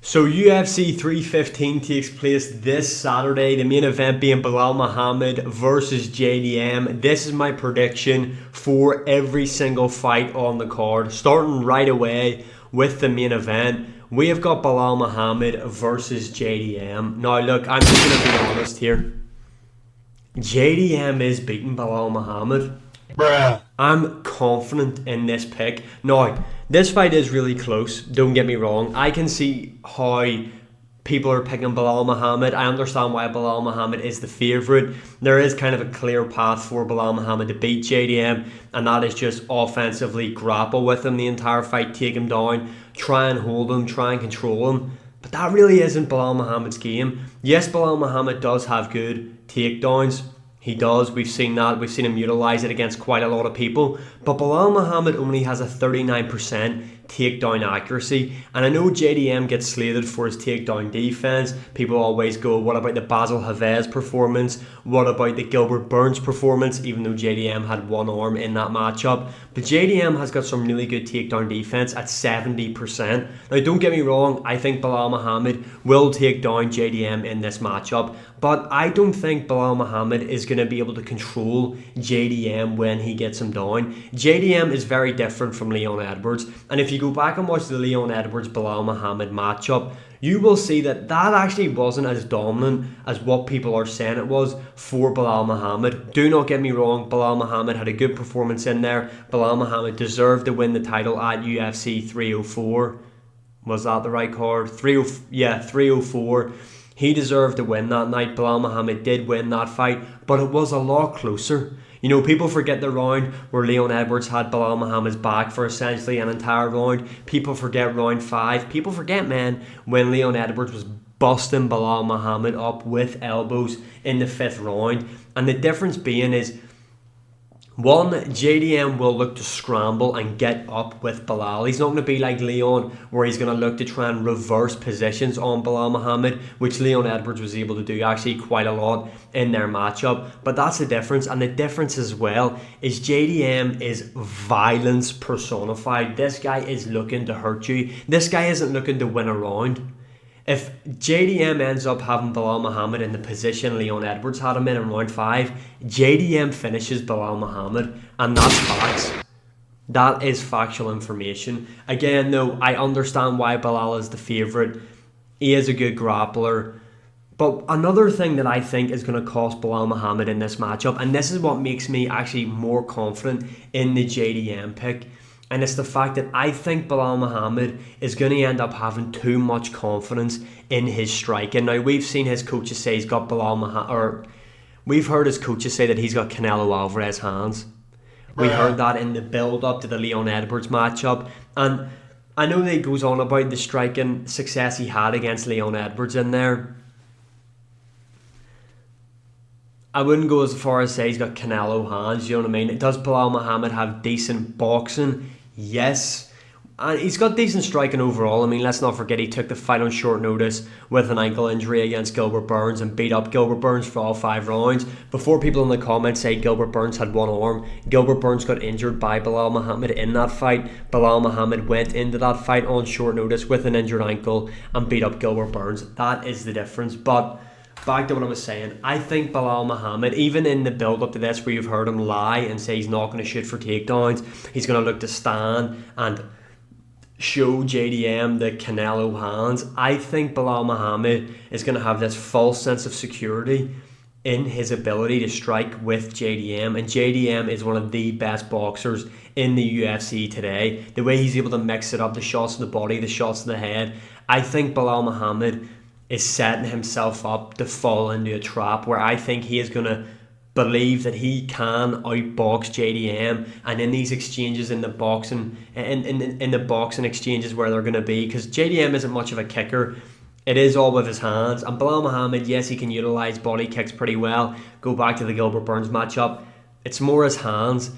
So UFC 315 takes place this Saturday, the main event being Bal Muhammad versus JDM. This is my prediction for every single fight on the card. Starting right away with the main event, we have got Bal Muhammad versus JDM. Now look, I'm just going to be honest here. JDM is beating Bal Muhammad. Bruh. I'm confident in this pick. Now, this fight is really close, don't get me wrong. I can see how people are picking Bal Muhammad. I understand why Bal Muhammad is the favourite. There is kind of a clear path for Bal Muhammad to beat JDM, and that is just offensively grapple with him the entire fight, take him down, try and hold him, try and control him. But that really isn't Bal Muhammad's game. Yes, Bal Muhammad does have good takedowns. He does. We've seen that. We've seen him utilise it against quite a lot of people. But Bal Muhammad only has a 39% takedown accuracy. And I know JDM gets slated for his takedown defence. People always go, what about the Basil Havez performance? What about the Gilbert Burns performance? Even though JDM had one arm in that matchup. But JDM has got some really good takedown defence at 70%. Now don't get me wrong, I think Bal Muhammad will take down JDM in this matchup. But I don't think Bal Muhammad is going to be able to control JDM when he gets him down. JDM is very different from Leon Edwards. And if you go back and watch the Leon Edwards-Bal Muhammad matchup, you will see that that actually wasn't as dominant as what people are saying it was for Bal Muhammad. Do not get me wrong, Bal Muhammad had a good performance in there. Bal Muhammad deserved to win the title at UFC 304. Was that the right card? 304. He deserved to win that night. Bal Muhammad did win that fight, but it was a lot closer. You know, people forget the round where Leon Edwards had Bal Muhammad's back for essentially an entire round. People forget round 5. People forget, man, when Leon Edwards was busting Bal Muhammad up with elbows in the 5th round. And the difference being is, one, JDM will look to scramble and get up with Belal. He's not going to be like Leon, where he's going to look to try and reverse positions on Bal Muhammad, which Leon Edwards was able to do actually quite a lot in their matchup. But that's the difference. And the difference as well is JDM is violence personified. This guy is looking to hurt you. This guy isn't looking to win a round. If JDM ends up having Bal Muhammad in the position Leon Edwards had him in round 5, JDM finishes Bal Muhammad, and that's facts. That is factual information. Again, though, I understand why Belal is the favourite. He is a good grappler. But another thing that I think is going to cost Bal Muhammad in this matchup, and this is what makes me actually more confident in the JDM pick, and it's the fact that I think Bal Muhammad is going to end up having too much confidence in his striking. Now, we've seen his coaches say he's got Bal Muhammad, or we've heard his coaches say that he's got Canelo Alvarez hands. We heard that in the build-up to the Leon Edwards matchup. And I know that he goes on about the striking success he had against Leon Edwards in there. I wouldn't go as far as say he's got Canelo hands, you know what I mean? Does Bal Muhammad have decent boxing? Yes. And he's got decent striking overall. I mean, let's not forget he took the fight on short notice with an ankle injury against Gilbert Burns and beat up Gilbert Burns for all 5 rounds. Before people in the comments say Gilbert Burns had one arm, Gilbert Burns got injured by Bal Muhammad in that fight. Bal Muhammad went into that fight on short notice with an injured ankle and beat up Gilbert Burns. That is the difference. But back to what I was saying, I think Bal Muhammad, even in the build-up to this where you've heard him lie and say he's not going to shoot for takedowns, he's going to look to stand and show JDM the Canelo hands. I think Bal Muhammad is going to have this false sense of security in his ability to strike with JDM, and JDM is one of the best boxers in the UFC today. The way he's able to mix it up, the shots to the body, the shots to the head, I think Bal Muhammad is setting himself up to fall into a trap where I think he is going to believe that he can outbox JDM, and in these exchanges in the boxing in the boxing exchanges where they're going to be, because JDM isn't much of a kicker, it is all with his hands. And Bal Muhammad, yes, he can utilise body kicks pretty well. Go back to the Gilbert Burns matchup, it's more his hands.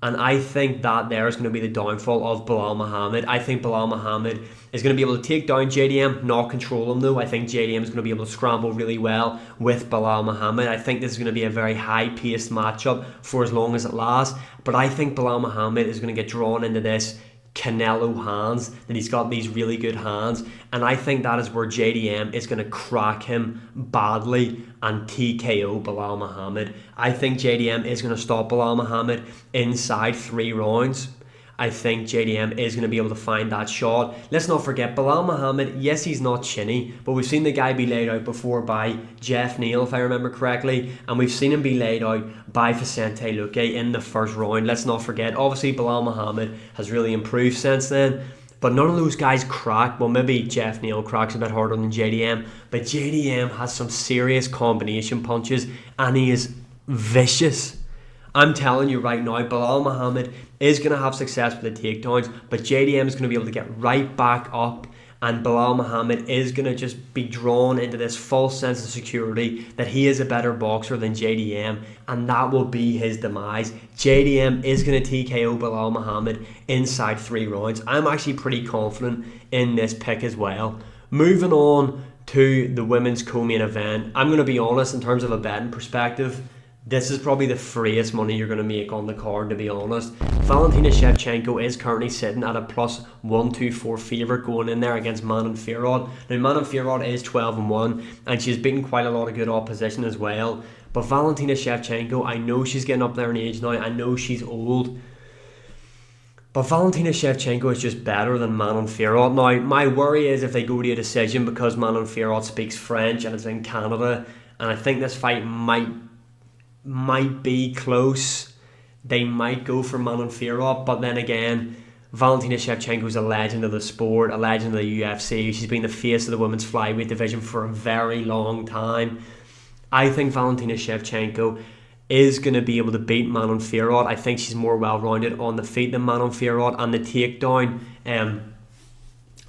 And I think that there is going to be the downfall of Bal Muhammad. I think Bal Muhammad is going to be able to take down JDM, not control him though. I think JDM is going to be able to scramble really well with Bal Muhammad. I think this is going to be a very high-paced matchup for as long as it lasts. But I think Bal Muhammad is going to get drawn into this Canelo hands, that he's got these really good hands, and I think that is where JDM is going to crack him badly and TKO Bal Muhammad. I think JDM is going to stop Bal Muhammad inside 3 rounds. I think JDM is going to be able to find that shot. Let's not forget, Bal Muhammad, yes, he's not chinny, but we've seen the guy be laid out before by Jeff Neal, if I remember correctly, and we've seen him be laid out by Vicente Luque in the first round. Let's not forget, obviously Bal Muhammad has really improved since then, but none of those guys crack. Well, maybe Jeff Neal cracks a bit harder than JDM, but JDM has some serious combination punches, and he is vicious. I'm telling you right now, Bal Muhammad is going to have success with the takedowns, but JDM is going to be able to get right back up, and Bal Muhammad is going to just be drawn into this false sense of security that he is a better boxer than JDM, and that will be his demise. JDM is going to TKO Bal Muhammad inside 3 rounds. I'm actually pretty confident in this pick as well. Moving on to the women's co-main event, I'm going to be honest, in terms of a betting perspective, this is probably the freest money you're going to make on the card, to be honest. Valentina Shevchenko is currently sitting at a plus 124 favourite going in there against Manon Fod. Now, Manon Fod is 12-1, and she's beaten quite a lot of good opposition as well. But Valentina Shevchenko, I know she's getting up there in age now. I know she's old. But Valentina Shevchenko is just better than Manon Fod. Now, my worry is if they go to a decision, because Manon Fod speaks French and is in Canada, and I think this fight might be close. They might go for Manon Fod, but then again, Valentina Shevchenko is a legend of the sport, a legend of the UFC. She's been the face of the women's flyweight division for a very long time. I think Valentina Shevchenko is going to be able to beat Manon Fod. I think she's more well-rounded on the feet than Manon Fod, and the takedown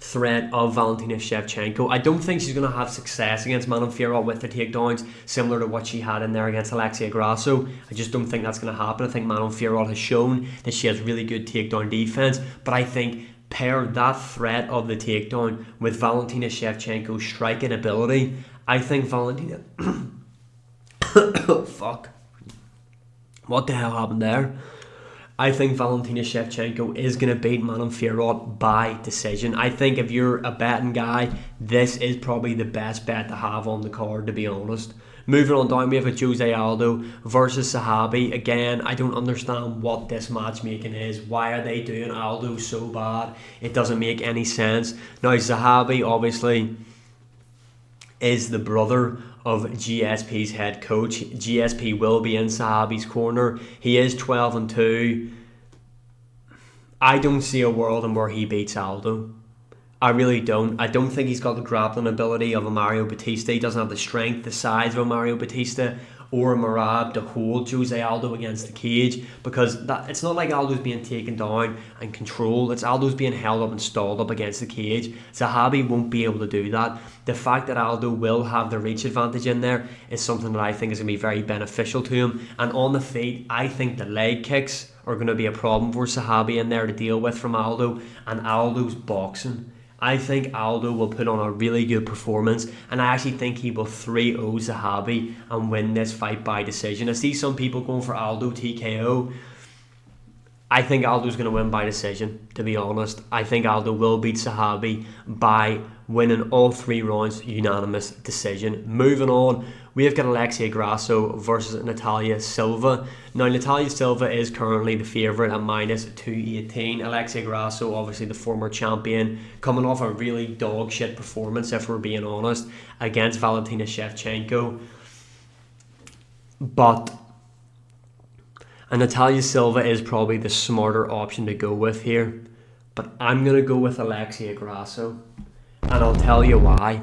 threat of Valentina Shevchenko, I don't think she's going to have success against Manon Fod with the takedowns, similar to what she had in there against Alexia Graasso. I just don't think that's going to happen. I think Manon Fod has shown that she has really good takedown defense, but I think pair that threat of the takedown with Valentina Shevchenko's striking ability, I think Valentina fuck, what the hell happened there? I think Valentina Shevchenko is going to beat Manon Fod by decision. I think if you're a betting guy, this is probably the best bet to have on the card, to be honest. Moving on down, we have a Jose Aldo versus Zahabi. Again, I don't understand what this matchmaking is. Why are they doing Aldo so bad? It doesn't make any sense. Now, Zahabi obviously is the brother of GSP's head coach. GSP will be in Zahabi's corner. He is 12-2. I don't see a world in where he beats Aldo. I really don't. I don't think he's got the grappling ability of a Mario Batista. He doesn't have the strength, the size of a Mario Batista or a Merab to hold Jose Aldo against the cage, because it's not like Aldo's being taken down and controlled. It's Aldo's being held up and stalled up against the cage. Zahabi won't be able to do that. The fact that Aldo will have the reach advantage in there is something that I think is going to be very beneficial to him. And on the feet, I think the leg kicks are going to be a problem for Zahabi in there to deal with from Aldo. And Aldo's boxing, I think Aldo will put on a really good performance, and I actually think he will 3-0 Zahabi and win this fight by decision. I see some people going for Aldo TKO. I think Aldo's going to win by decision, to be honest. I think Aldo will beat Zahabi by winning all 3 rounds, unanimous decision. Moving on, we have got Alexia Graasso versus Natalia Silva. Now, Natalia Silva is currently the favourite at minus 218. Alexia Graasso, obviously the former champion, coming off a really dog shit performance, if we're being honest, against Valentina Shevchenko. And Natalia Silva is probably the smarter option to go with here. But I'm going to go with Alexia Graasso. And I'll tell you why.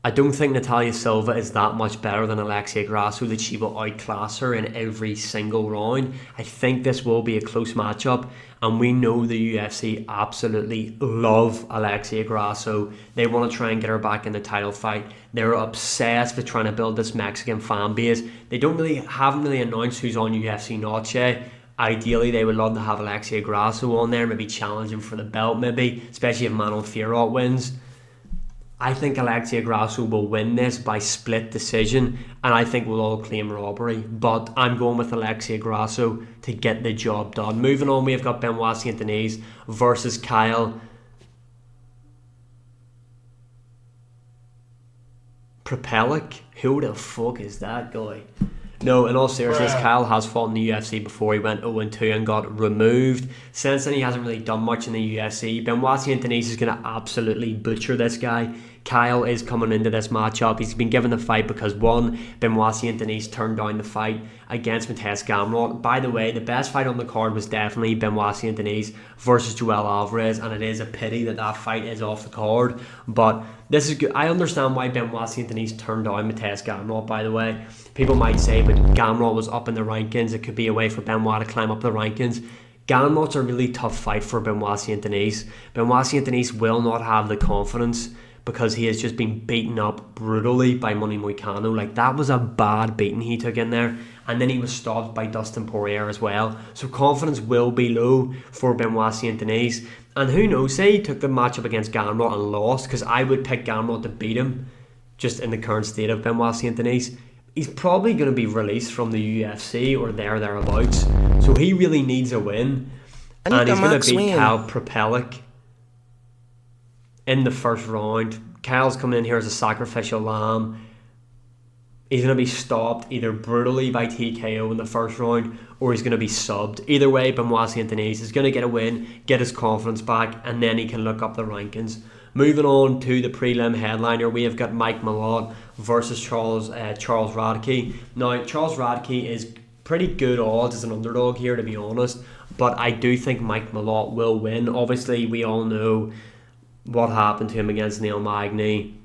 I don't think Natalia Silva is that much better than Alexia Graasso that she will outclass her in every single round. I think this will be a close matchup, and we know the UFC absolutely love Alexia Graasso. They want to try and get her back in the title fight. They're obsessed with trying to build this Mexican fan base. They haven't really announced who's on UFC Noche. Ideally, they would love to have Alexia Graasso on there, maybe challenging for the belt, maybe, especially if Manon Fod wins. I think Alexia Graasso will win this by split decision, and I think we'll all claim robbery. But I'm going with Alexia Graasso to get the job done. Moving on, we've got Benoit Saint Denis versus Kyle Propelic. Who the fuck is that guy? No, in all seriousness, Kyle has fought in the UFC before. He went 0-2 and got removed. Since then, he hasn't really done much in the UFC. Benoit Saint Denis is going to absolutely butcher this guy. Kyle is coming into this matchup. He's been given the fight because, one, Benoit Saint Denis turned down the fight against Mateusz Gamrot. By the way, the best fight on the card was definitely Benoit Saint Denis versus Joel Alvarez, and it is a pity that that fight is off the card. But this is good. I understand why Benoit Saint Denis turned down Mateusz Gamrot, by the way. People might say, but Gamrot was up in the rankings. It could be a way for Benoit to climb up the rankings. Gamrot's a really tough fight for Benoit Saint Denis. Benoit Saint Denis will not have the confidence because he has just been beaten up brutally by Manny Moicano. Like, that was a bad beating he took in there. And then he was stopped by Dustin Poirier as well. So confidence will be low for Benoit Saint Denis. And who knows, say he took the matchup against Gamrot and lost, because I would pick Gamrot to beat him, just in the current state of Benoit Saint Denis. He's probably going to be released from the UFC or thereabouts. So he really needs a win. And he's going to beat Kyle Propelic in the first round. Kyle's coming in here as a sacrificial lamb. He's going to be stopped either brutally by TKO in the first round, or he's going to be subbed. Either way, Benoit Saint Denis is going to get a win, get his confidence back, and then he can look up the rankings. Moving on to the prelim headliner, we have got Mike Malot versus Charles Radke. Now, Charles Radke is pretty good odds as an underdog here, to be honest, but I do think Mike Malot will win. Obviously, we all know what happened to him against Neil Magny,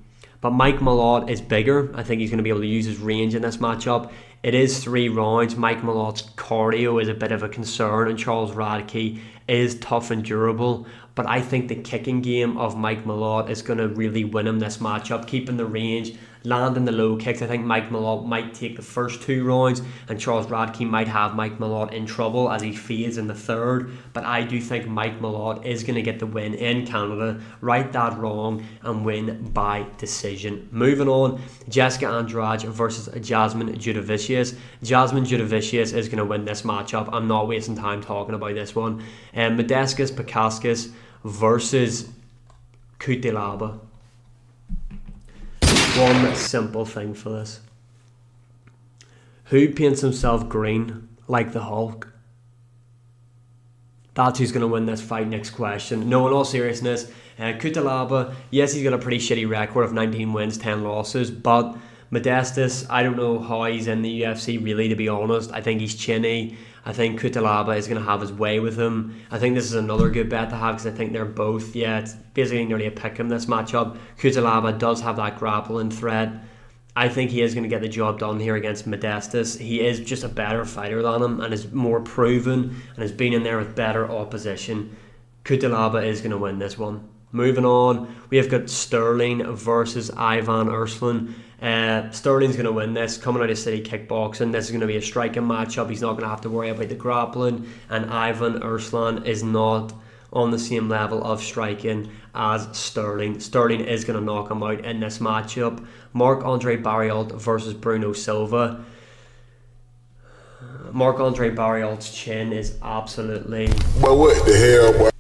but Mike Malot is bigger. I think he's going to be able to use his range in this matchup. It is 3 rounds. Mike Malot's cardio is a bit of a concern, and Charles Radke is tough and durable. But I think the kicking game of Mike Malot is going to really win him this matchup, keeping the range, landing the low kicks. I think Mike Malot might take the first 2 rounds, and Charles Radke might have Mike Malot in trouble as he fades in the third. But I do think Mike Malot is going to get the win in Canada, right that wrong, and win by decision. Moving on, Jessica Andrade versus Jasmine Judavicius. Jasmine Judavicius is going to win this matchup. I'm not wasting time talking about this one. Modestas Picascus versus Kilaba. One simple thing for this. Who paints himself green like the Hulk? That's who's going to win this fight. Next question. No, in all seriousness, Kilaba, yes, he's got a pretty shitty record of 19 wins, 10 losses, but Modestas, I don't know how he's in the UFC, really, to be honest. I think he's chinny. I think Kilaba is going to have his way with him. I think this is another good bet to have because I think they're both, it's basically nearly a pick 'em this matchup. Kilaba does have that grappling threat. I think he is going to get the job done here against Modestas. He is just a better fighter than him and is more proven and has been in there with better opposition. Kilaba is going to win this one. Moving on, we have got Sterling versus Ivan Ursin. Sterling's going to win this, coming out of City Kickboxing. This is going to be a striking matchup. He's not going to have to worry about the grappling, and Ivan Ursin is not on the same level of striking as Sterling. Sterling is going to knock him out in this matchup. Marc-Andre Baralt versus Bruno Silva. Marc-Andre Barrialt's chin is absolutely... But what the hell, boy?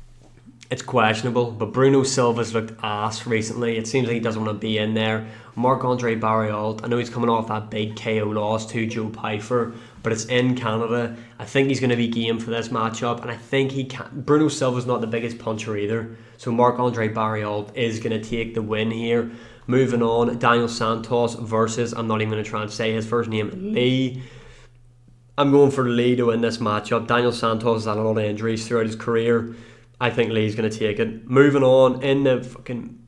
It's questionable, but Bruno Silva's looked ass recently. It seems like he doesn't want to be in there. Marc-Andre Barrialt, I know he's coming off that big KO loss to Joe Pyfer, but it's in Canada. I think he's going to be game for this matchup, and I think he can. Bruno Silva's not the biggest puncher either, so Marc-Andre Barrialt is going to take the win here. Moving on, Daniel Santos versus, I'm not even going to try and say his first name, Lee. I'm going for Lee to win this matchup. Daniel Santos has had a lot of injuries throughout his career. I think Lee's going to take it. Moving on, in the fucking...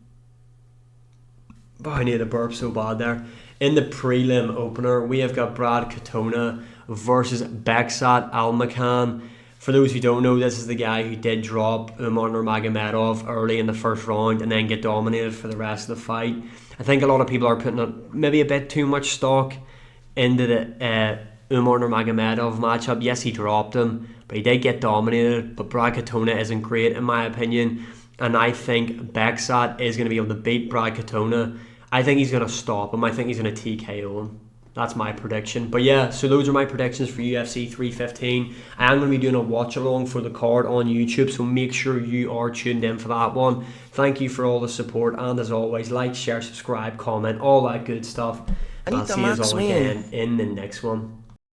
Oh, I need a burp so bad there. In the prelim opener, we have got Brad Katona versus Beksat Almakhan. For those who don't know, this is the guy who did drop Umar Nurmagomedov early in the first round and then get dominated for the rest of the fight. I think a lot of people are putting maybe a bit too much stock into the Umar Nurmagomedov matchup. Yes, he dropped him, but he did get dominated. But Brad Katona isn't great in my opinion. and I think Beksat is going to be able to beat Brad Katona. I think he's going to stop him. I think he's going to TKO him. That's my prediction. But yeah, so those are my predictions for UFC 315. I am going to be doing a watch along for the card on YouTube, so make sure you are tuned in for that one. Thank you for all the support, and as always, like, share, subscribe, comment, all that good stuff. And I'll see you all again in the next one.